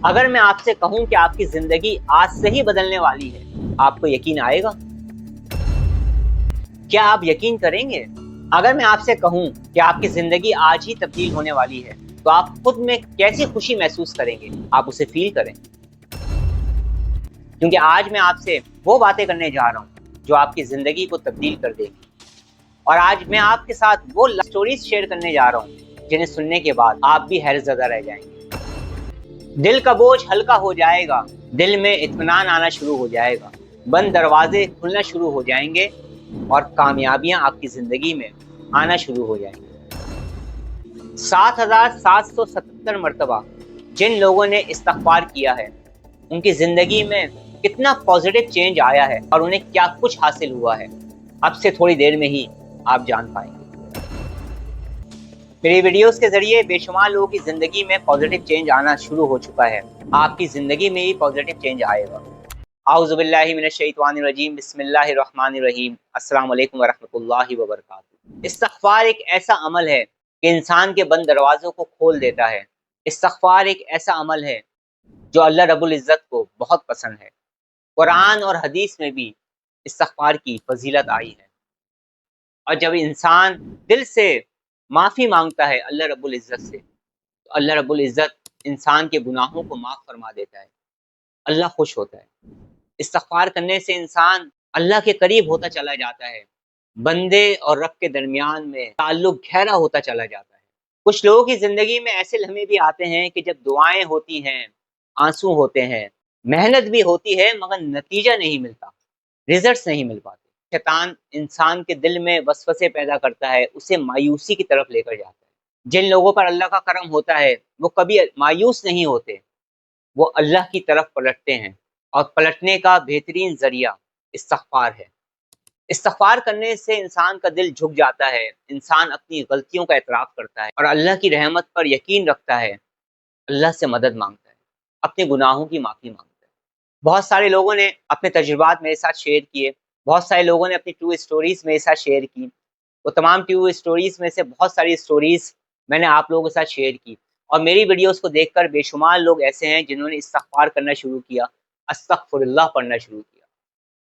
اگر میں آپ سے کہوں کہ آپ کی زندگی آج سے ہی بدلنے والی ہے، آپ کو یقین آئے گا؟ کیا آپ یقین کریں گے؟ اگر میں آپ سے کہوں کہ آپ کی زندگی آج ہی تبدیل ہونے والی ہے تو آپ خود میں کیسی خوشی محسوس کریں گے؟ آپ اسے فیل کریں، کیونکہ آج میں آپ سے وہ باتیں کرنے جا رہا ہوں جو آپ کی زندگی کو تبدیل کر دے گی، اور آج میں آپ کے ساتھ وہ سٹوریز شیئر کرنے جا رہا ہوں جنہیں سننے کے بعد آپ بھی حیرت زدہ رہ جائیں گے۔ دل کا بوجھ ہلکا ہو جائے گا، دل میں اطمینان آنا شروع ہو جائے گا، بند دروازے کھلنا شروع ہو جائیں گے اور کامیابیاں آپ کی زندگی میں آنا شروع ہو جائیں گی۔ 7777 مرتبہ جن لوگوں نے استغفار کیا ہے ان کی زندگی میں کتنا پازیٹیو چینج آیا ہے اور انہیں کیا کچھ حاصل ہوا ہے، اب سے تھوڑی دیر میں ہی آپ جان پائیں گے۔ میری ویڈیوز کے ذریعے بے شمار لوگوں کی زندگی میں پازیٹیو چینج آنا شروع ہو چکا ہے، آپ کی زندگی میں بھی پازیٹیو چینج آئے گا۔ اعوذ باللہ من الشیطان الرجیم، بسم اللہ الرحمن الرحیم، السلام علیکم ورحمۃ اللہ وبرکاتہ۔ استغفار ایک ایسا عمل ہے کہ انسان کے بند دروازوں کو کھول دیتا ہے۔ استغفار ایک ایسا عمل ہے جو اللہ رب العزت کو بہت پسند ہے۔ قرآن اور حدیث میں بھی استغفار کی فضیلت آئی ہے، اور جب انسان دل سے معافی مانگتا ہے اللہ رب العزت سے تو اللہ رب العزت انسان کے گناہوں کو معاف فرما دیتا ہے، اللہ خوش ہوتا ہے۔ استغفار کرنے سے انسان اللہ کے قریب ہوتا چلا جاتا ہے، بندے اور رب کے درمیان میں تعلق گہرا ہوتا چلا جاتا ہے۔ کچھ لوگوں کی زندگی میں ایسے لمحے بھی آتے ہیں کہ جب دعائیں ہوتی ہیں، آنسو ہوتے ہیں، محنت بھی ہوتی ہے مگر نتیجہ نہیں ملتا، ریزلٹس نہیں مل پاتے۔ شیطان انسان کے دل میں وسوسے پیدا کرتا ہے، اسے مایوسی کی طرف لے کر جاتا ہے۔ جن لوگوں پر اللہ کا کرم ہوتا ہے وہ کبھی مایوس نہیں ہوتے، وہ اللہ کی طرف پلٹتے ہیں، اور پلٹنے کا بہترین ذریعہ استغفار ہے۔ استغفار کرنے سے انسان کا دل جھک جاتا ہے، انسان اپنی غلطیوں کا اعتراف کرتا ہے اور اللہ کی رحمت پر یقین رکھتا ہے، اللہ سے مدد مانگتا ہے، اپنے گناہوں کی معافی مانگتا ہے۔ بہت سارے لوگوں نے اپنے تجربات میرے ساتھ شیئر کیے، بہت سارے لوگوں نے اپنی ٹرو اسٹوریز میرے ساتھ شیئر کی۔ وہ تمام ٹرو اسٹوریز میں سے بہت ساری اسٹوریز میں نے آپ لوگوں کے ساتھ شیئر کی، اور میری ویڈیوز کو دیکھ کر بے شمار لوگ ایسے ہیں جنہوں نے استغفار کرنا شروع کیا، استغفر اللہ پڑھنا شروع کیا۔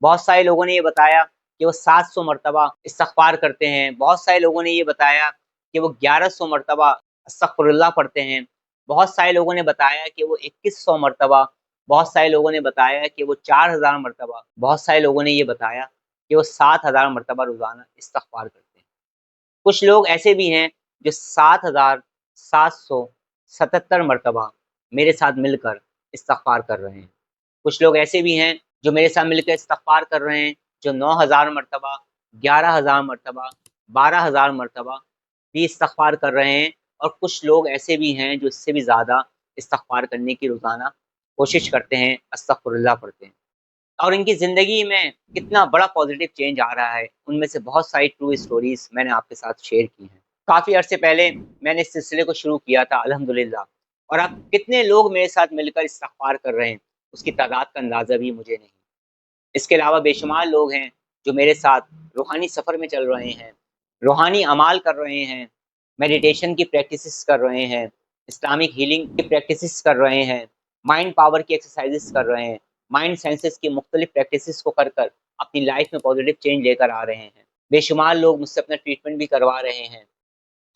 بہت سارے لوگوں نے یہ بتایا کہ وہ 700 مرتبہ استغفار کرتے ہیں، بہت سارے لوگوں نے یہ بتایا کہ وہ 1100 مرتبہ استغفر اللہ پڑھتے ہیں، بہت سارے لوگوں نے بتایا کہ وہ 2100 مرتبہ، بہت سارے لوگوں نے بتایا کہ وہ 4000 مرتبہ، بہت سارے لوگوں نے یہ بتایا کہ وہ 7000 مرتبہ روزانہ استغفار کرتے ہیں۔ کچھ لوگ ایسے بھی ہیں جو 7777 مرتبہ میرے ساتھ مل کر استغفار کر رہے ہیں۔ کچھ لوگ ایسے بھی ہیں جو میرے ساتھ مل کر استغفار کر رہے ہیں، جو 9000 مرتبہ، 11000 مرتبہ، 12000 مرتبہ بھی استغفار کر رہے ہیں، اور کچھ لوگ ایسے بھی ہیں جو اس سے بھی زیادہ استغفار کرنے کی روزانہ کوشش کرتے ہیں، استغفر اللہ پڑھتے ہیں، اور ان کی زندگی میں کتنا بڑا پازیٹیو چینج آ رہا ہے۔ ان میں سے بہت ساری ٹرو اسٹوریز میں نے آپ کے ساتھ شیئر کی ہیں۔ کافی عرصے پہلے میں نے اس سلسلے کو شروع کیا تھا الحمدللہ، اور اب کتنے لوگ میرے ساتھ مل کر استغفار کر رہے ہیں اس کی تعداد کا اندازہ بھی مجھے نہیں۔ اس کے علاوہ بے شمار لوگ ہیں جو میرے ساتھ روحانی سفر میں چل رہے ہیں، روحانی اعمال کر رہے ہیں، میڈیٹیشن کی پریکٹسز کر رہے ہیں، اسلامک ہیلنگ کی پریکٹسز کر رہے ہیں، مائنڈ پاور کی ایکسرسائزز کر رہے ہیں، مائنڈ سینسز کی مختلف پریکٹسز کو کر اپنی لائف میں پازیٹیو چینج لے کر آ رہے ہیں۔ بے شمار لوگ مجھ سے اپنا ٹریٹمنٹ بھی کروا رہے ہیں۔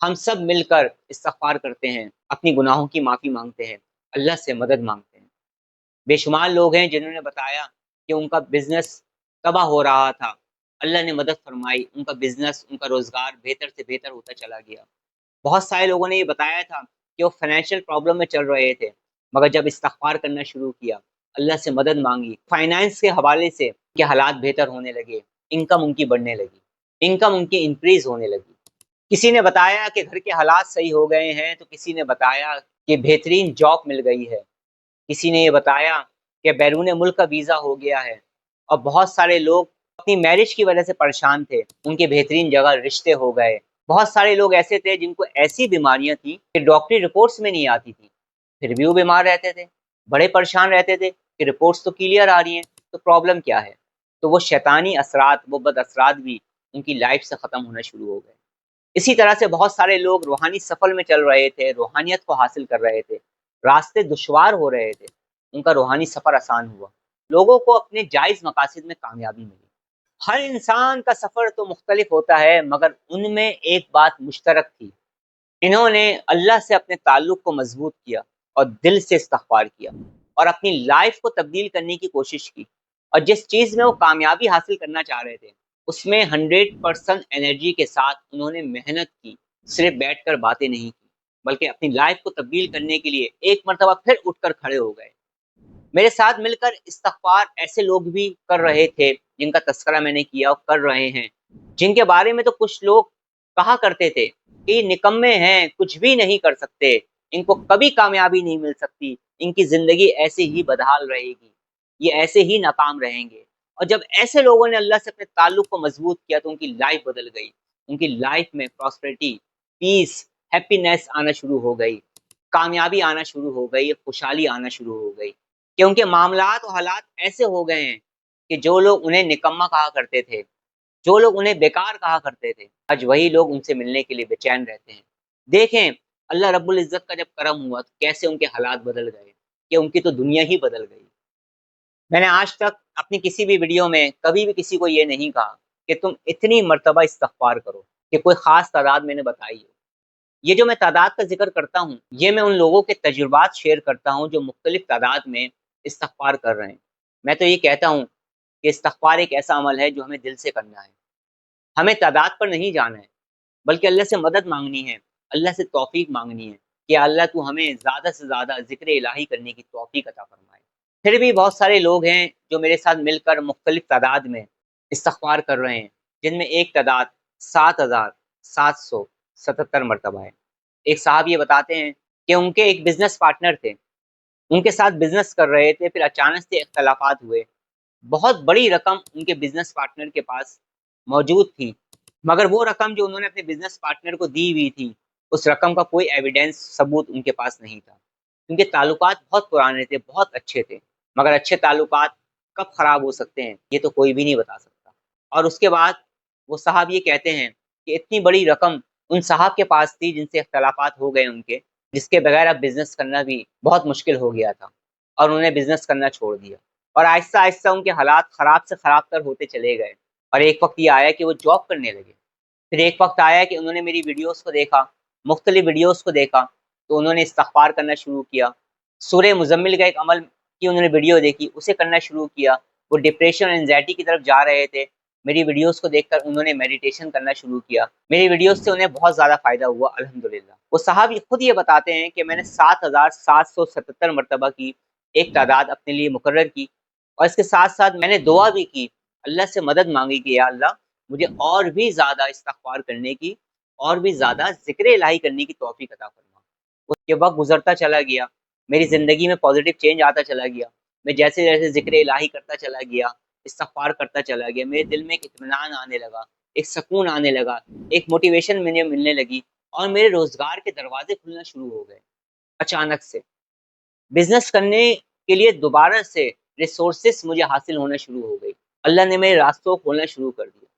ہم سب مل کر استغفار کرتے ہیں، اپنی گناہوں کی معافی مانگتے ہیں، اللہ سے مدد مانگتے ہیں۔ بے شمار لوگ ہیں جنہوں نے بتایا کہ ان کا بزنس تباہ ہو رہا تھا، اللہ نے مدد فرمائی، ان کا بزنس، ان کا روزگار بہتر سے بہتر ہوتا چلا گیا۔ بہت سارے لوگوں نے یہ بتایا تھا کہ وہ فائنینشیل پرابلم میں چل رہے تھے، مگر جب استغفار کرنا شروع کیا، اللہ سے مدد مانگی، فائنانس کے حوالے سے ان کے حالات بہتر ہونے لگے، انکم ان کی بڑھنے لگی، انکم ان کی انکریز ہونے لگی۔ کسی نے بتایا کہ گھر کے حالات صحیح ہو گئے ہیں، تو کسی نے بتایا کہ بہترین جاب مل گئی ہے، کسی نے یہ بتایا کہ بیرون ملک کا ویزا ہو گیا ہے، اور بہت سارے لوگ اپنی میرج کی وجہ سے پریشان تھے، ان کے بہترین جگہ رشتے ہو گئے۔ بہت سارے لوگ ایسے تھے جن کو ایسی بیماریاں تھیں کہ ڈاکٹری رپورٹس میں نہیں آتی تھیں، پھر بھی وہ بیمار رہتے تھے، بڑے پریشان رہتے تھے کہ رپورٹس تو کلیئر آ رہی ہیں، تو پرابلم کیا ہے؟ تو وہ شیطانی اثرات، وہ بد اثرات بھی ان کی لائف سے ختم ہونا شروع ہو گئے۔ اسی طرح سے بہت سارے لوگ روحانی سفر میں چل رہے تھے، روحانیت کو حاصل کر رہے تھے، रास्ते दुश्वार हो रहे थे, उनका रूहानी सफ़र आसान हुआ। लोगों को अपने जायज़ मकासद में कामयाबी मिली। हर इंसान का सफ़र तो मुख्तलिफ होता है, मगर उनमें एक बात मुश्तरक थी। इन्होंने अल्लाह से अपने ताल्लुक़ को मज़बूत किया और दिल से इस्तिग़फ़ार किया और अपनी लाइफ़ को तब्दील करने की कोशिश की, और जिस चीज़ में वो कामयाबी हासिल करना चाह रहे थे, उसमें 100% एनर्जी के साथ उन्होंने मेहनत की। सिर्फ़ बैठकर बातें नहीं की, बल्कि अपनी लाइफ़ को तब्दील करने के लिए एक मर्तबा फिर उठकर खड़े हो गए। मेरे साथ मिलकर इस्तिग़फ़ार ऐसे लोग भी कर रहे थे, जिनका तज़किरा मैंने किया और कर रहे हैं, जिनके बारे में तो कुछ लोग कहा करते थे कि निकम्मे हैं, कुछ भी नहीं कर सकते, इनको कभी कामयाबी नहीं मिल सकती, इनकी ज़िंदगी ऐसे ही बदहाल रहेगी, ये ऐसे ही नाकाम रहेंगे। और जब ऐसे लोगों ने अल्लाह से अपने ताल्लुक़ को मज़बूत किया, तो उनकी लाइफ़ बदल गई। उनकी लाइफ़ में प्रॉस्पेरिटी, पीस, हैप्पीनेस आना शुरू हो गई, कामयाबी आना शुरू हो गई, खुशहाली आना शुरू हो गई। कि उनके मामलात और हालात ऐसे हो गए हैं कि जो लोग उन्हें निकम्मा कहा करते थे, जो लोग उन्हें बेकार कहा करते थे, आज वही लोग उनसे मिलने के लिए बेचैन रहते हैं। देखें, अल्लाह रब्बुल इज़्ज़त का जब करम हुआ तो कैसे उनके हालात बदल गए, कि उनकी तो दुनिया ही बदल गई। मैंने आज तक अपनी किसी भी वीडियो में कभी भी किसी को ये नहीं कहा कि तुम इतनी मर्तबा इस्तिग़फ़ार करो, कि कोई ख़ास तादाद मैंने बताई हो। ये जो मैं तादाद का ज़िक्र करता हूँ, ये मैं उन लोगों के तजुर्बात शेयर करता हूँ जो मुख्तलिफ़ तादाद में इस्तिग़फ़ार कर रहे हैं। मैं तो ये कहता हूँ कि इस्तिग़फ़ार एक ऐसा अमल है जो हमें दिल से करना है। हमें तादाद पर नहीं जाना है, बल्कि अल्लाह से मदद माँगनी है, अल्लाह से तौफ़ीक माँगनी है कि अल्लाह तू हमें ज़्यादा से ज़्यादा ज़िक्र इलाही करने की तौफ़ीक अता फ़रमाए। फिर भी बहुत सारे लोग हैं जो मेरे साथ मिलकर मुख्तलिफ़ तादाद में इस्तिग़फ़ार कर रहे हैं, जिनमें एक तादाद 7777 मरतबा है। एक साहब ये बताते हैं कि उनके एक बिज़नेस पार्टनर थे, उनके साथ बिज़नेस कर रहे थे, फिर अचानक से इख्तिलाफ़ात हुए। बहुत बड़ी रकम उनके बिज़नेस पार्टनर के पास मौजूद थी, मगर वो रकम जो उन्होंने अपने बिज़नेस पार्टनर को दी हुई थी, उस रकम का कोई एविडेंस, सबूत उनके पास नहीं था। उनके ताल्लुकात बहुत पुराने थे, बहुत अच्छे थे, मगर अच्छे ताल्लुकात कब ख़राब हो सकते हैं, ये तो कोई भी नहीं बता सकता। और उसके बाद वो साहब ये कहते हैं कि इतनी बड़ी रकम उन साहब के पास थी जिनसे इख्तिलाफ़ात हो गए उनके, जिसके बगैर अब बिज़नेस करना भी बहुत मुश्किल हो गया था, और उन्होंने बिज़नेस करना छोड़ दिया। और आहिस्ता-आहिस्ता उनके हालात ख़राब से ख़राब तर होते चले गए, और एक वक़्त ये आया कि वो जॉब करने लगे। फिर एक वक़्त आया कि उन्होंने मेरी वीडियोज़ को देखा, मुख्तलिफ़ वीडियोज़ को देखा, तो उन्होंने इस्तिग़फ़ार करना शुरू किया। सूरह मुज़म्मिल का एक अमल की उन्होंने वीडियो देखी, उसे करना शुरू किया। वो डिप्रेशन और एंग्ज़ायटी की तरफ जा रहे थे, मेरी वीडियोज़ को देखकर उन्होंने मेडिटेशन करना शुरू किया। मेरी वीडियोज़ से उन्हें बहुत ज़्यादा फ़ायदा हुआ, अल्हम्दुलिल्लाह। वो साहब ये खुद ये बताते हैं कि मैंने 7777 मरतबा की एक तादाद अपने लिए मुकर्रर की, और इसके साथ-साथ मैंने दुआ भी की, अल्लाह से मदद माँगी कि या अल्लाह, मुझे और भी ज़्यादा इस्तिग़फ़ार करने की, और भी ज़्यादा ज़िक्र इलाही करने की तौफ़ीक अता फ़रमा। उसके वक़्त गुज़रता चला गया, मेरी ज़िंदगी में पॉज़िटिव चेंज आता चला गया। मैं जैसे-जैसे ज़िक्र इलाही करता चला गया, इस्तिग़फ़ार करता चला गया, मेरे दिल में एक इत्मीनान आने लगा, एक सुकून आने लगा, एक मोटिवेशन मुझे मिलने लगी, और मेरे रोज़गार के दरवाज़े खुलना शुरू हो गए, अचानक से। बिज़नेस करने के लिए दोबारा से रिसोर्सेज़ मुझे हासिल होना शुरू हो गई। अल्लाह ने मेरे रास्तों को खोलना शुरू कर दिया।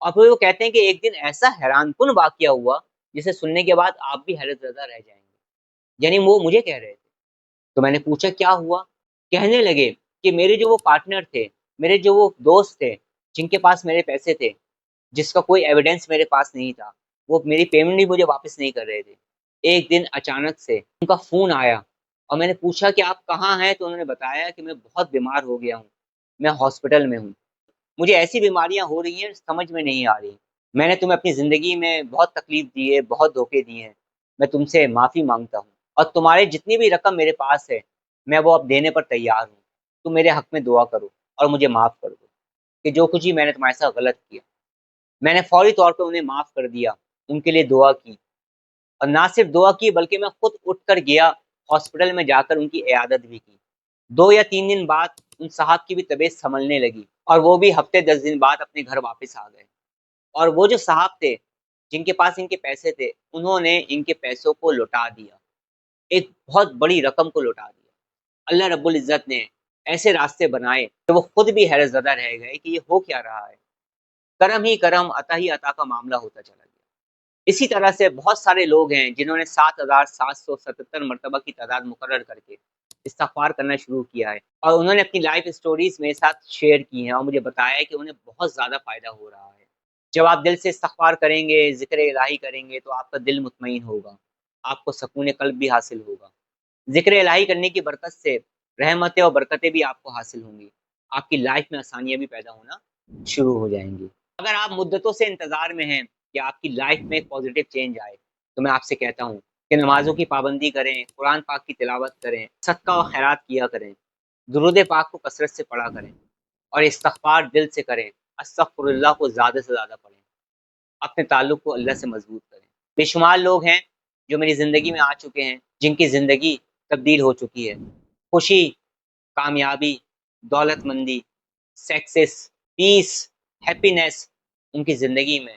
और फिर वो कहते हैं कि एक दिन ऐसा हैरानकुन वाक़या हुआ, जिसे सुनने के बाद आप भी हैरत-ज़दा रह जाएँगे। यानी वो मुझे कह रहे थे। तो मैंने पूछा क्या हुआ? कहने लगे कि मेरे जो वो पार्टनर थे, मेरे जो वो दोस्त थे, जिनके पास मेरे पैसे थे, जिसका कोई एविडेंस मेरे पास नहीं था, वो मेरी पेमेंट भी मुझे वापस नहीं कर रहे थे। एक दिन अचानक से उनका फ़ोन आया, और मैंने पूछा कि आप कहाँ हैं? तो उन्होंने बताया कि मैं बहुत बीमार हो गया हूँ, मैं हॉस्पिटल में हूँ। मुझे ऐसी बीमारियाँ हो रही हैं, समझ में नहीं आ रही। मैंने तुम्हें अपनी ज़िंदगी में बहुत तकलीफ़ दी है, बहुत धोखे दिए हैं। मैं तुमसे माफ़ी माँगता हूँ, और तुम्हारी जितनी भी रकम मेरे पास है, मैं वो अब देने पर तैयार हूँ। तुम मेरे हक़ में दुआ करो और मुझे माफ़ कर दो, कि जो कुछ भी मैंने तुम्हारे साथ गलत किया। मैंने फ़ौरी तौर पे उन्हें माफ़ कर दिया, उनके लिए दुआ की, और ना सिर्फ़ दुआ की, बल्कि मैं खुद उठकर गया, हॉस्पिटल में जाकर उनकी इयादत भी की। 2 या 3 दिन बाद उन साहब की भी तबीयत सँभलने लगी, और वो भी हफ़्ते 10 दिन बाद अपने घर वापस आ गए। और वो जो साहब थे, जिनके पास इनके पैसे थे, उन्होंने इनके पैसों को लौटा दिया, एक बहुत बड़ी रकम को लौटा दिया। अल्लाह रब्बुल इज़्ज़त ने ऐसे रास्ते बनाए कि वो खुद भी हैरत-ज़दा रह गए कि ये हो क्या रहा है। करम ही करम, अता ही अता का मामला होता चला गया। इसी तरह से बहुत सारे लोग हैं जिन्होंने 7,777 मरतबा की तादाद मुकर्रर करके इस्तिग़फ़ार करना शुरू किया है और उन्होंने अपनी लाइफ स्टोरीज मेरे साथ शेयर की हैं और मुझे बताया है कि उन्हें बहुत ज़्यादा फ़ायदा हो रहा है। जब आप दिल से इस्तिग़फ़ार करेंगे, ज़िक्र इलाही करेंगे तो आपका दिल मुतमईन होगा, आपको सकून क़ल्ब भी हासिल होगा। ज़िक्र इलाही करने की बरकत से रहमतें और बरकतें भी आपको हासिल होंगी, आपकी लाइफ में आसानियाँ भी पैदा होना शुरू हो जाएँगी। अगर आप मुद्दतों से इंतज़ार में हैं कि आपकी लाइफ में एक पॉज़िटिव चेंज आए, तो मैं आपसे कहता हूँ कि नमाज़ों की पाबंदी करें, कुरान पाक की तिलावत करें, सदका और खैरात किया करें, दुरूद पाक को कसरत से पढ़ा करें और इस्तिग़फ़ार दिल से करें, अस्तग़फ़िरुल्लाह को ज़्यादा से ज़्यादा पढ़ें, अपने ताल्लुक़ को अल्लाह से मज़बूत करें। बेशुमार लोग हैं जो मेरी ज़िंदगी में आ चुके हैं, जिनकी ज़िंदगी तब्दील हो चुकी है। खुशी, कामयाबी, दौलतमंदी, सक्सेस, पीस, हैप्पीनेस उनकी ज़िंदगी में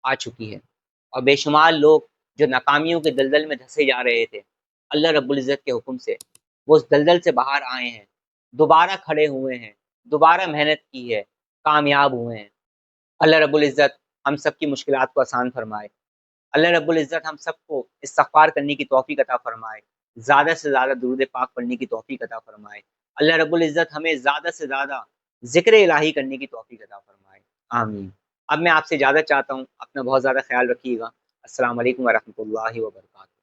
आ चुकी है और बेशुमार लोग जो नाकामियों के दलदल में धंसे जा रहे थे, अल्लाह रब्बुल इज़्ज़त के हुक्म से वो उस दलदल से बाहर आए हैं, दोबारा खड़े हुए हैं, दोबारा मेहनत की है, कामयाब हुए हैं। अल्लाह रब्बुल इज़्ज़त हम सब की मुश्किलात को आसान फरमाए। अल्लाह रब्बुल इज़्ज़त हम सबको इस्तिग़फ़ार करने की तौफ़ीक अता फ़रमाए, ज़्यादा से ज़्यादा दुरूद पाक पढ़ने की तौफ़ीक अता फ़रमाए। अल्लाह रब्बुल इज़्ज़त हमें ज़्यादा से ज़्यादा ज़िक्र इलाही करने की तौफ़ीक अता फ़रमाए। आमीन। अब मैं आपसे इजाज़त चाहता हूँ, अपना बहुत ज़्यादा ख़्याल रखिएगा। अस्सलामु अलैकुम व रहमतुल्लाहि व बरकातहू।